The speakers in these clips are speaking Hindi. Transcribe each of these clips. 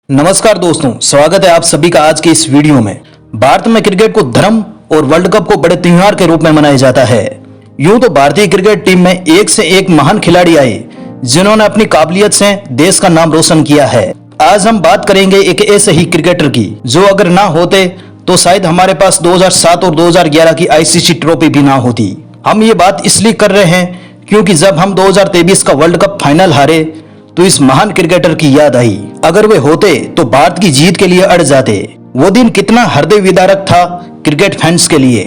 नमस्कार दोस्तों, स्वागत है आप सभी का आज के इस वीडियो में। भारत में क्रिकेट को धर्म और वर्ल्ड कप को बड़े त्योहार के रूप में मनाया जाता है। यूं तो भारतीय क्रिकेट टीम में एक से एक महान खिलाड़ी आए जिन्होंने अपनी काबिलियत से देश का नाम रोशन किया है। आज हम बात करेंगे एक ऐसे ही क्रिकेटर की जो अगर ना होते तो शायद हमारे पास 2007 और 2011 की आईसीसी ट्रॉफी भी ना होती। हम ये बात इसलिए कर रहे हैं क्योंकि जब हम 2023 का वर्ल्ड कप फाइनल हारे तो इस महान क्रिकेटर की याद आई। अगर वे होते तो भारत की जीत के लिए अड़ जाते। वो दिन कितना हृदय विदारक था क्रिकेट फैंस के लिए।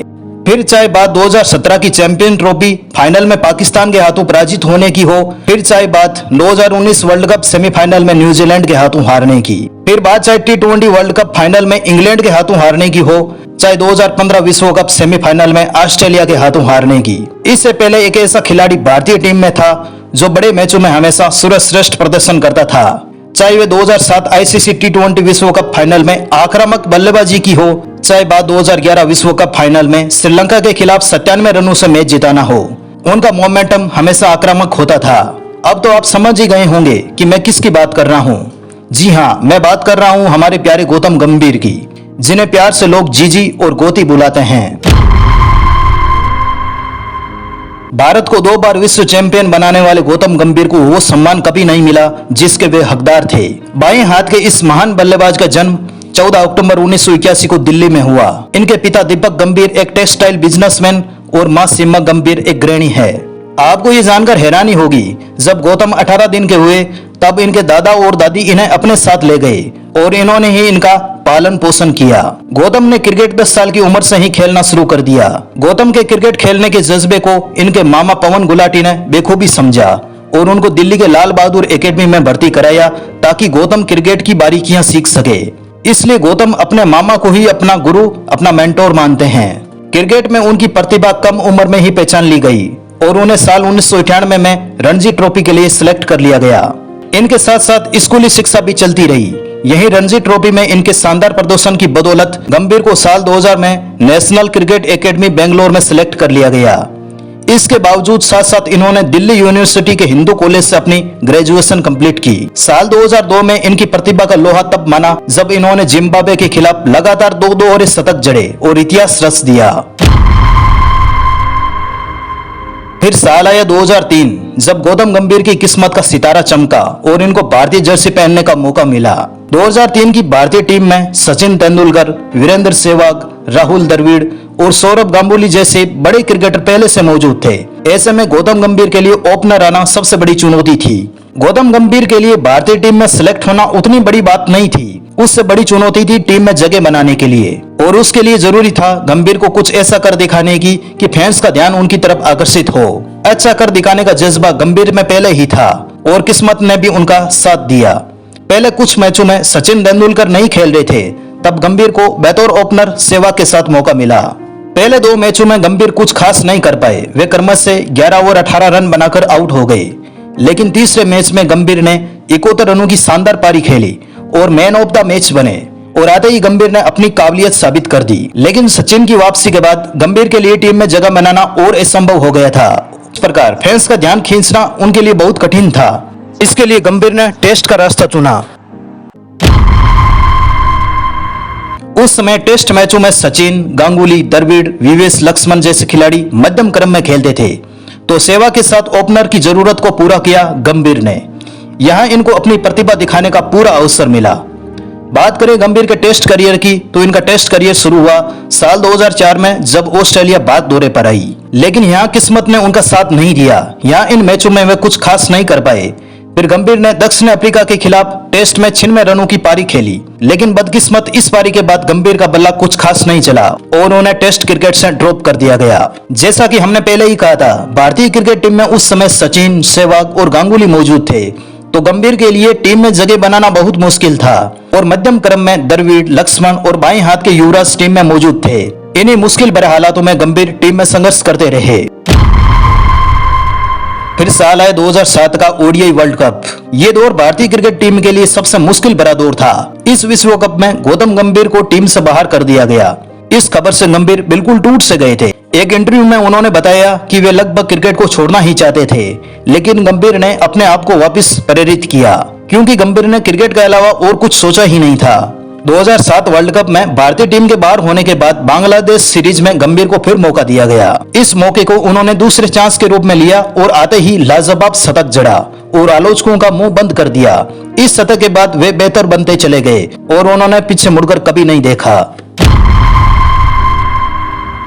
फिर चाहे बात 2017 की चैंपियन ट्रॉफी फाइनल में पाकिस्तान के हाथों पराजित होने की हो, फिर चाहे बात 2019 वर्ल्ड कप सेमीफाइनल में न्यूजीलैंड के हाथों हारने की, फिर बात चाहे T20 वर्ल्ड कप फाइनल में इंग्लैंड के हाथों हारने की हो, चाहे 2015 विश्व कप सेमीफाइनल में ऑस्ट्रेलिया के हाथों हारने की। इससे पहले एक ऐसा खिलाड़ी भारतीय टीम में था जो बड़े मैचों में हमेशा सर्वश्रेष्ठ प्रदर्शन करता था। चाहे वे 2007 आईसीसी T20 विश्व कप फाइनल में आक्रामक बल्लेबाजी की हो, चाहे बात 2011 विश्व कप फाइनल में श्रीलंका के खिलाफ 97 रनों से मैच जिताना हो, उनका मोमेंटम हमेशा आक्रामक होता था। अब तो आप समझ ही गए होंगे कि मैं किसकी बात कर रहा हूँ। जी हाँ, मैं बात कर रहा हूँ हमारे प्यारे गौतम गंभीर की, जिन्हें प्यार से लोग जीजी और गोती बुलाते हैं। भारत को 2 बार विश्व चैंपियन बनाने वाले गौतम गंभीर को वो सम्मान कभी नहीं मिला जिसके वे हकदार थे। बाएं हाथ के इस महान बल्लेबाज का जन्म 14 अक्टूबर 1981 को दिल्ली में हुआ। इनके पिता दीपक गंभीर एक टेक्सटाइल बिजनेसमैन और मां सीमा गंभीर एक गृहिणी है। आपको ये जानकर हैरानी होगी, जब गौतम 18 दिन के हुए तब इनके दादा और दादी इन्हें अपने साथ ले गए और इन्होंने ही इनका पालन पोषण किया। गौतम ने क्रिकेट 10 साल की उम्र से ही खेलना शुरू कर दिया। गौतम के क्रिकेट खेलने के जज्बे को इनके मामा पवन गुलाटी ने बेखूबी समझा और उनको दिल्ली के लाल बहादुर एकेडमी में भर्ती कराया ताकि गौतम क्रिकेट की बारीकियां सीख सके। इसलिए गौतम अपने मामा को ही अपना गुरु, अपना मेंटोर मानते हैं। क्रिकेट में उनकी प्रतिभा कम उम्र में ही पहचान ली गई और उन्हें साल 1998 में रणजी ट्रॉफी के लिए सिलेक्ट कर लिया गया। इनके साथ साथ स्कूली शिक्षा भी चलती रही। यही रणजी ट्रॉफी में इनके शानदार प्रदर्शन की बदौलत गंभीर को साल 2000 में नेशनल क्रिकेट एकेडमी बेंगलोर में सिलेक्ट कर लिया गया। इसके बावजूद साथ साथ इन्होंने दिल्ली यूनिवर्सिटी के हिंदू कॉलेज से अपनी ग्रेजुएशन कंप्लीट की। साल 2002 में इनकी प्रतिभा का लोहा तब माना जब इन्होंने जिम्बाब्वे के खिलाफ लगातार 2 दोहरे शतक जड़े और इतिहास रच दिया। फिर साल आया 2003 जब गौतम गंभीर की किस्मत का सितारा चमका और इनको भारतीय जर्सी पहनने का मौका मिला। 2003 की भारतीय टीम में सचिन तेंदुलकर, वीरेंद्र सहवाग, राहुल द्रविड़ और सौरभ गांगुली जैसे बड़े क्रिकेटर पहले से मौजूद थे। ऐसे में गौतम गंभीर के लिए ओपनर आना सबसे बड़ी चुनौती थी। गौतम गंभीर के लिए भारतीय टीम में सिलेक्ट होना उतनी बड़ी बात नहीं थी, उससे बड़ी चुनौती थी टीम में जगह बनाने के लिए। और उसके लिए जरूरी था गंभीर को कुछ ऐसा कर दिखाने की कि फैंस का ध्यान उनकी तरफ आकर्षित हो। अच्छा कर दिखाने का जज्बा गंभीर में पहले ही था और किस्मत ने भी उनका साथ दिया। पहले कुछ मैचों में सचिन तेंदुलकर नहीं खेल रहे थे, तब गंभीर को बतौर ओपनर सहवाग के साथ मौका मिला। पहले 2 मैचों में गंभीर कुछ खास नहीं कर पाए, वे क्रमश से 11 और 18 रन बनाकर आउट हो गए। लेकिन तीसरे मैच में गंभीर ने 71 रनों की शानदार पारी खेली और मैन ऑफ द मैच बने और आते ही गंभीर ने अपनी काबिलियत साबित कर दी। लेकिन सचिन की वापसी के बाद गंभीर के लिए टीम में जगह बनाना और असंभव हो गया था। इस प्रकार फैंस का ध्यान खींचना उनके लिए बहुत कठिन था। इसके लिए गंभीर ने टेस्ट का रास्ता चुना। उस समय टेस्ट मैचों में सचिन, गांगुली, द्रविड़, विवेश लक्ष्मण जैसे खिलाड़ी मध्यम क्रम में खेलते थे, तो सहवाग के साथ ओपनर की जरूरत को पूरा किया गंभीर ने। यहां इनको अपनी प्रतिभा दिखाने का पूरा अवसर मिला। बात करें गंभीर के टेस्ट करियर की, तो इनका टेस्ट करियर शुरू हुआ साल 2004 में जब ऑस्ट्रेलिया बाद दौरे पर आई। लेकिन यहाँ किस्मत ने उनका साथ नहीं दिया। यहाँ इन मैचों में वे कुछ खास नहीं कर पाए। फिर गंभीर ने दक्षिण अफ्रीका के खिलाफ टेस्ट में 96 रनों की पारी खेली, लेकिन बदकिस्मत इस पारी के बाद गंभीर का बल्ला कुछ खास नहीं चला और उन्हें टेस्ट क्रिकेट से ड्रॉप कर दिया गया। जैसा कि हमने पहले ही कहा था, भारतीय क्रिकेट टीम में उस समय सचिन, सहवाग और गांगुली मौजूद थे, तो गंभीर के लिए टीम में जगह बनाना बहुत मुश्किल था। और मध्यम क्रम में द्रविड़, लक्ष्मण और बाएं हाथ के युवराज टीम में मौजूद थे। इन्हीं मुश्किल भरे हालातों में गंभीर टीम में संघर्ष करते रहे। फिर साल आया 2007 का ओडीआई वर्ल्ड कप। ये दौर भारतीय क्रिकेट टीम के लिए सबसे मुश्किल भरा दौर था। इस विश्व कप में गौतम गंभीर को टीम से बाहर कर दिया गया। इस खबर से गंभीर बिल्कुल टूट से गए थे। एक इंटरव्यू में उन्होंने बताया कि वे लगभग क्रिकेट को छोड़ना ही चाहते थे, लेकिन गंभीर ने अपने आप को वापस प्रेरित किया क्योंकि गंभीर ने क्रिकेट के अलावा और कुछ सोचा ही नहीं था। 2007 वर्ल्ड कप में भारतीय टीम के बाहर होने के बाद बांग्लादेश सीरीज में गंभीर को फिर मौका दिया गया। इस मौके को उन्होंने दूसरे चांस के रूप में लिया और आते ही लाजवाब शतक जड़ा और आलोचकों का मुंह बंद कर दिया। इस शतक के बाद वे बेहतर बनते चले गए और उन्होंने पीछे मुड़कर कभी नहीं देखा।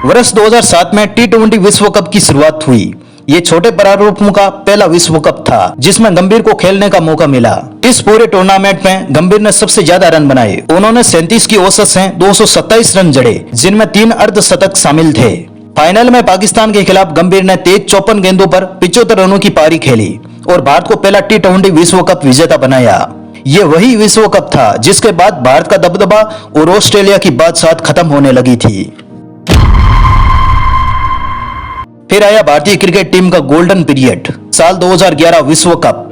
वर्ष 2007 में T20 विश्व कप की शुरुआत हुई। ये छोटे प्रारूपों का पहला विश्व कप था जिसमें गंभीर को खेलने का मौका मिला। इस पूरे टूर्नामेंट में गंभीर ने सबसे ज्यादा रन बनाए। उन्होंने 37 की औसत से 227 रन जड़े, जिनमें 3 अर्धशतक शामिल थे। फाइनल में पाकिस्तान के खिलाफ गंभीर ने तेज 54 गेंदों पर 75 रनों की पारी खेली और भारत को पहला T20 विश्व कप विजेता बनाया। ये वही विश्व कप था जिसके बाद भारत का दबदबा और ऑस्ट्रेलिया की बादशाहत खत्म होने लगी थी। फिर आया भारतीय क्रिकेट टीम का गोल्डन पीरियड, साल 2011 विश्व कप।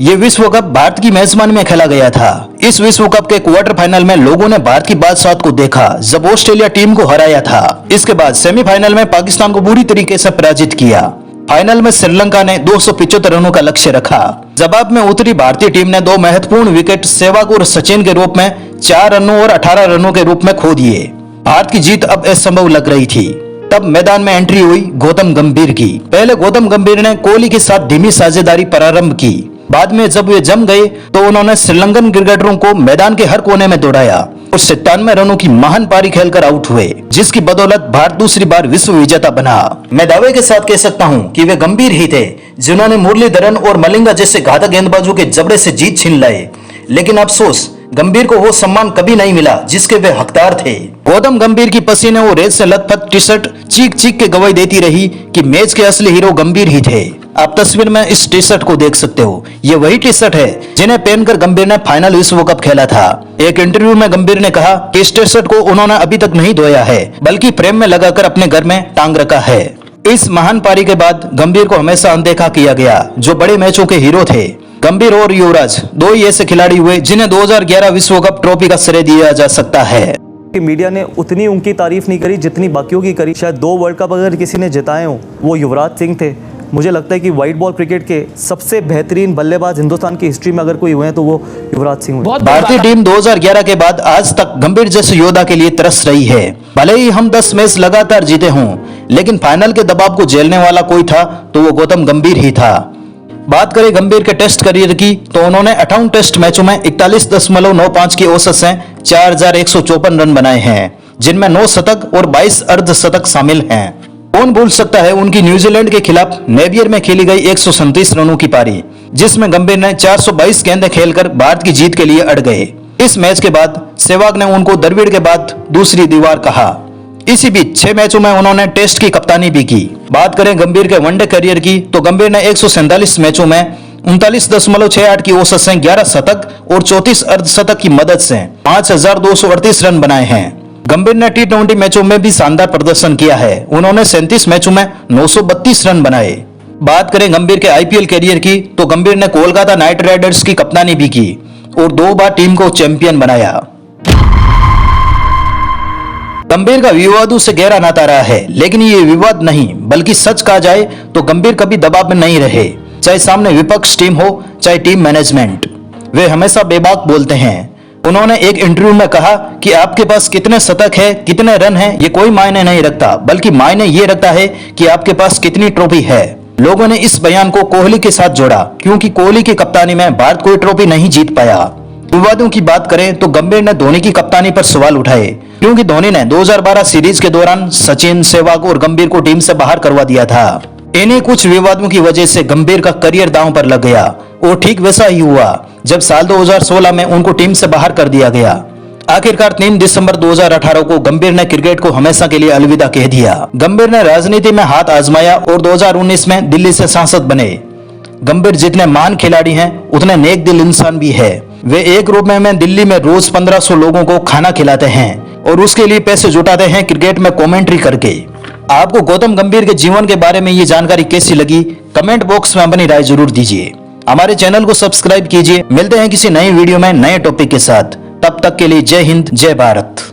ये विश्व कप भारत की मेजबानी में खेला गया था। इस विश्व कप के क्वार्टर फाइनल में लोगों ने भारत की बादशाहत को देखा जब ऑस्ट्रेलिया टीम को हराया था। इसके बाद सेमीफाइनल में पाकिस्तान को बुरी तरीके से पराजित किया। फाइनल में श्रीलंका ने 275 रनों का लक्ष्य रखा। जवाब में उतरी भारतीय टीम ने 2 महत्वपूर्ण विकेट सहवाग और सचिन के रूप में 4 रनों और 18 रनों के रूप में खो दिए। भारत की जीत अब असंभव लग रही थी। तब मैदान में एंट्री हुई गौतम गंभीर की। पहले गौतम गंभीर ने कोहली के साथ धीमी साझेदारी प्रारंभ की। बाद में जब वे जम गए तो उन्होंने श्रीलंकन क्रिकेटरों को मैदान के हर कोने में दौड़ाया और 97 रनों की महान पारी खेलकर आउट हुए, जिसकी बदौलत भारत दूसरी बार विश्व विजेता बना। मैं दावे के साथ कह सकता हूं कि वे गंभीर ही थे जिन्होंने मुरलीधरन और मलिंगा जैसे घातक गेंदबाजों के जबड़े से जीत छीन लाए। लेकिन अफसोस, गंभीर को वो सम्मान कभी नहीं मिला जिसके वे हकदार थे। गौतम गंभीर की पसीने और रेत से लथपथ टी शर्ट चीख चीख के गवाही देती रही कि मैच के असली हीरो गंभीर ही थे। आप तस्वीर में इस टी शर्ट को देख सकते हो। ये वही टी शर्ट है जिन्हें पहनकर गंभीर ने फाइनल विश्व कप खेला था। एक इंटरव्यू में गंभीर ने कहा कि इस टी शर्ट को उन्होंने अभी तक नहीं धोया है, बल्कि फ्रेम में लगाकर अपने घर में टांग रखा है। इस महान पारी के बाद गंभीर को हमेशा अनदेखा किया गया, जो बड़े मैचों के हीरो थे। गंभीर और युवराज 2 ही ऐसे खिलाड़ी हुए जिन्हें 2011 विश्व कप ट्रॉफी का श्रेय दिया जा सकता है। कि मीडिया ने उतनी उनकी तारीफ नहीं करी जितनी बाकियों की करी। शायद 2 वर्ल्ड कप अगर किसी ने जिताए हो वो युवराज सिंह थे। मुझे लगता है कि वाइट बॉल क्रिकेट के सबसे बेहतरीन बल्लेबाज हिंदुस्तान की हिस्ट्री में अगर कोई हुए हैं तो वो युवराज सिंह हुए। भारतीय टीम 2011 के बाद आज तक गंभीर जैसे योद्धा के लिए तरस रही है। भले ही हम 10 मैच लगातार जीते हों, लेकिन फाइनल के दबाव को झेलने वाला कोई था तो वो गौतम गंभीर ही था। बात करें गंभीर के टेस्ट करियर की तो उन्होंने 58 टेस्ट मैचों में 41.95 की औसत से 4154 रन बनाए हैं, जिनमें 9 शतक और 22 अर्धशतक शामिल हैं। कौन भूल सकता है उनकी न्यूजीलैंड के खिलाफ नेवियर में खेली गई 137 रनों की पारी, जिसमें गंभीर ने 422 गेंदें खेलकर भारत की जीत के लिए अड़ गए। इस मैच के बाद सहवाग ने उनको द्रविड़ के बाद दूसरी दीवार कहा। इसी बीच 6 मैचों में उन्होंने टेस्ट की कप्तानी भी की। बात करें गंभीर के वनडे करियर की तो गंभीर ने 147 मैचों में 39.68 की औसत से 11 शतक और 34 अर्धशतक की मदद से 5238 रन बनाए हैं। गंभीर ने T20 मैचों में भी शानदार प्रदर्शन किया है। उन्होंने 37 मैचों में 932 रन बनाए। बात करें गंभीर के IPL करियर की तो गंभीर ने कोलकाता नाइट राइडर्स की कप्तानी भी की और 2 बार टीम को चैंपियन बनाया। गंभीर का विवादों से गहरा नाता रहा है, लेकिन ये विवाद नहीं बल्कि सच कहा जाए तो गंभीर कभी दबाव में नहीं रहे। चाहे सामने विपक्ष टीम हो चाहे टीम मैनेजमेंट, वे हमेशा बेबाक बोलते हैं। उन्होंने एक इंटरव्यू में कहा कि आपके पास कितने शतक है, कितने रन है, ये कोई मायने नहीं रखता, बल्कि मायने ये रखता है कि आपके पास कितनी ट्रॉफी है। लोगों ने इस बयान को कोहली के साथ जोड़ा क्योंकि कोहली की कप्तानी में भारत कोई ट्रॉफी नहीं जीत पाया। विवादों की बात करें तो गंभीर ने धोनी की कप्तानी पर सवाल उठाए क्योंकि धोनी ने 2012 सीरीज के दौरान सचिन, सहवाग और गंभीर को टीम से बाहर करवा दिया था। इन्हीं कुछ विवादों की वजह से गंभीर का करियर दांव पर लग गया और ठीक वैसा ही हुआ जब साल 2016 में उनको टीम से बाहर कर दिया गया। आखिरकार 3 दिसंबर 2018 को गंभीर ने क्रिकेट को हमेशा के लिए अलविदा कह दिया। गंभीर ने राजनीति में हाथ आजमाया और 2019 में दिल्ली से सांसद बने। गंभीर जितने महान खिलाड़ी हैं उतने नेक दिल इंसान भी है। वे एक रुपए में दिल्ली में रोज 1500 लोगों को खाना खिलाते हैं और उसके लिए पैसे जुटाते हैं क्रिकेट में कमेंट्री करके। आपको गौतम गंभीर के जीवन के बारे में ये जानकारी कैसी लगी, कमेंट बॉक्स में अपनी राय जरूर दीजिए। हमारे चैनल को सब्सक्राइब कीजिए। मिलते हैं किसी नई वीडियो में नए टॉपिक के साथ। तब तक के लिए जय हिंद, जय भारत।